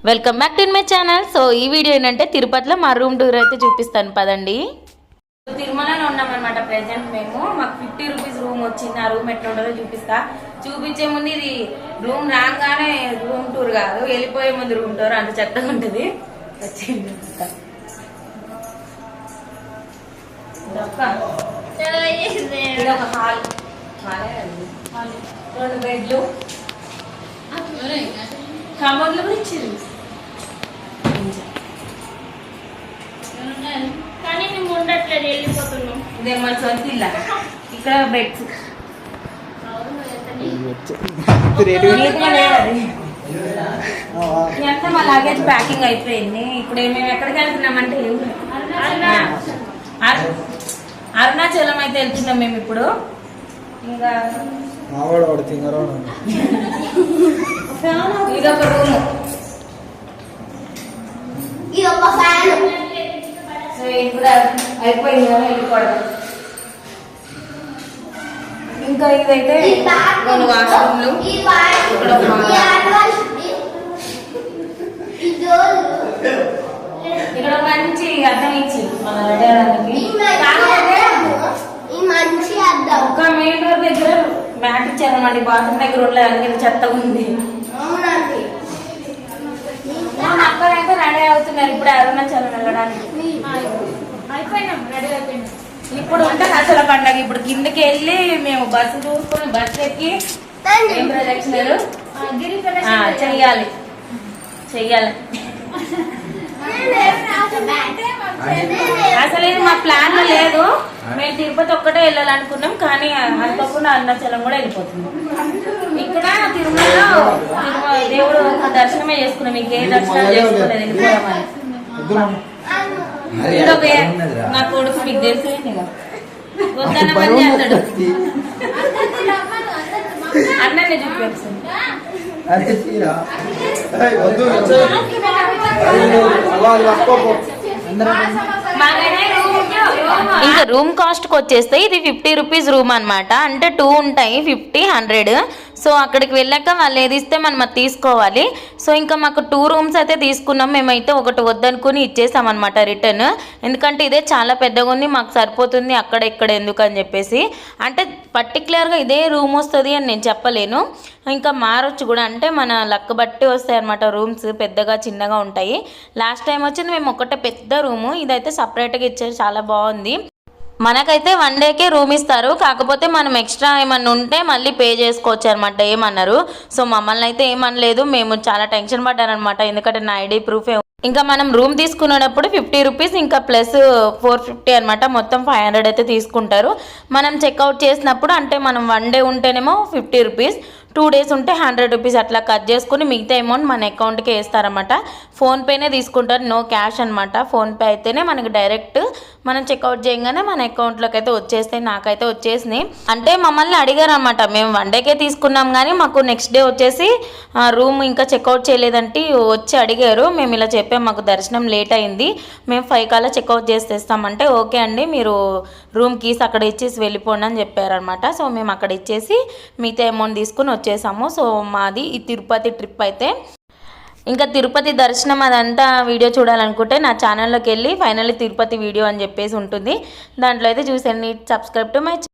Welcome back to my channel. So ఈ video ఏంటంటే తిరుపతిలో మా రూమ్ టూర్ అయితే చూపిస్తాను పదండి. తిరుమలలో ఉన్నామన్నమాట ప్రెసెంట్ మేము. మాకు 50 రూపీస్ రూమ్ వచ్చింది. ఆ రూమ్ ఎట్లా ఉంటుందో చూపించే ముందు ఇది రూమ్ రాగానే రూమ్ టూర్ కాదు, వెళ్ళిపోయే ముందు రూమ్ టూర్. అంత చెత్తగా ఉంటుంది. వచ్చింది ఇది ఒక హాల్, 2 బెడ్లు, కమోడ్లు కూడా ఇచ్చింది. కానీ మేము ఉండట్లేదు, వెళ్ళిపోతున్నాం. ఇదే మన సొంత ఇల్లా. ఇక్కడ బెడ్స్ ఇదంతా మా లగేజ్ ప్యాకింగ్ అయిపోయింది. ఇప్పుడు మేము ఎక్కడికి వెళ్తున్నామంటే అరుణాచలం అయితే వెళ్తున్నాం మేము ఇప్పుడు. ఇంకా ఇదొక రూమ్, సో ఇప్పుడు అయిపోయింది కదా వెళ్ళిపోవడం. ఇంకా ఇదైతే 2 వాష్రూమ్లు, ఇక్కడ ఇక్కడ మంచి అర్థం ఇచ్చి మన రెడీ ఒక మెయిన్ డోర్ దగ్గర మ్యాట్ ఇచ్చారన్నమాట. బాత్రూమ్ దగ్గర ఉండలేదు, అందుకని చెత్తగా ఉంది. అక్కడైతే రెడీ అవుతున్నారు ఇప్పుడు అరుణాచలం వెళ్ళడానికి. అయిపోయినాం, రెడీ అయిపోయినాం. ఇప్పుడు ఉంటుంది అసలు పండగ. ఇప్పుడు కిందకి వెళ్ళి మేము బస్సు చూసుకొని బస్సు ఎక్కి ఏం ప్రదక్షిణలు చెయ్యాలి. అసలు ఇది మా ప్లాన్ లో లేదు. మేము తిరుపతి ఒక్కటే వెళ్ళాలనుకున్నాం, కానీ అనుకోకుండా అరుణాచలం కూడా వెళ్ళిపోతున్నాం. ఇక్కడ తిరుమలలో దేవుడు దర్శనమే చేసుకున్నాం. మీకు ఏ దర్శనం చేసుకోలేదు, వెళ్ళిపోయామని. నా కొడుకు మీకు తెలిసి వద్దన్నమని చేస్తాడు. అన్నీ చూపించాను. ఇంకా రూమ్ కాస్ట్కి వచ్చేస్తే ఇది 50 రూపీస్ రూమ్ అనమాట. అంటే 2 ఉంటాయి, 50, 100. సో అక్కడికి వెళ్ళాక వాళ్ళు ఏది ఇస్తే మనం అది తీసుకోవాలి. సో ఇంకా మాకు 2 రూమ్స్ అయితే తీసుకున్నాం. మేమైతే ఒకటి వద్దనుకుని ఇచ్చేసామన్నమాట రిటర్న్. ఎందుకంటే ఇదే చాలా పెద్దగా ఉంది, మాకు సరిపోతుంది అక్కడ ఇక్కడ ఎందుకు అని చెప్పేసి. అంటే పర్టికులర్గా ఇదే రూమ్ వస్తుంది అని నేను చెప్పలేను, ఇంకా మారొచ్చు కూడా. అంటే మన లక్ బట్టి వస్తాయి అనమాట రూమ్స్, పెద్దగా చిన్నగా ఉంటాయి. లాస్ట్ టైం వచ్చింది మేము ఒకటే పెద్ద రూము, ఇదైతే సపరేట్గా ఇచ్చారు, చాలా బాగుంది. మనకైతే 1 డేకే రూమ్ ఇస్తారు, కాకపోతే మనం ఎక్స్ట్రా ఏమన్నా ఉంటే మళ్ళీ పే చేసుకోవచ్చు అనమాట ఏమన్నారు. సో మమ్మల్ని అయితే ఏమనలేదు, మేము చాలా టెన్షన్ పడ్డారనమాట. ఎందుకంటే నా ఐడి ప్రూఫే. ఇంకా మనం రూమ్ తీసుకునేటప్పుడు 50 రూపీస్ ఇంకా ప్లస్ 450 అనమాట, మొత్తం 500 అయితే తీసుకుంటారు. మనం చెక్అవుట్ చేసినప్పుడు అంటే మనం 1 డే ఉంటేనేమో 50 రూపీస్, 2 డేస్ ఉంటే 100 రూపీస్ అట్లా కట్ చేసుకుని మిగతా అమౌంట్ మన అకౌంట్కే వేస్తారన్నమాట. ఫోన్పేనే తీసుకుంటారు, నో క్యాష్ అనమాట. ఫోన్పే అయితేనే మనకి డైరెక్ట్ మనం చెక్అవుట్ చేయగానే మన అకౌంట్లోకి అయితే వచ్చేస్తాయి. నాకైతే వచ్చేసినాయి. అంటే మమ్మల్ని అడిగారు అనమాట, మేము 1 డేకే తీసుకున్నాం కానీ మాకు నెక్స్ట్ డే వచ్చేసి రూమ్ ఇంకా చెక్అవుట్ చేయలేదంటే వచ్చి అడిగారు. మేము ఇలా చెప్పాం, మాకు దర్శనం లేట్ అయింది, మేము 5 కల్లా చెక్అవుట్ చేసేస్తామంటే ఓకే అండి మీరు రూమ్ కీస్ అక్కడ ఇచ్చేసి వెళ్ళిపోండి అని చెప్పారనమాట. సో మేము అక్కడ ఇచ్చేసి మిగతా అమౌంట్ తీసుకుని వచ్చేసాము. సో మాది ఈ తిరుపతి ట్రిప్ అయితే. ఇంకా తిరుపతి దర్శనం అదంతా వీడియో చూడాలనుకుంటే నా ఛానల్లోకి వెళ్ళి ఫైనల్లీ తిరుపతి వీడియో అని చెప్పేసి ఉంటుంది, దాంట్లో అయితే చూసేయండి. Subscribe to my channel.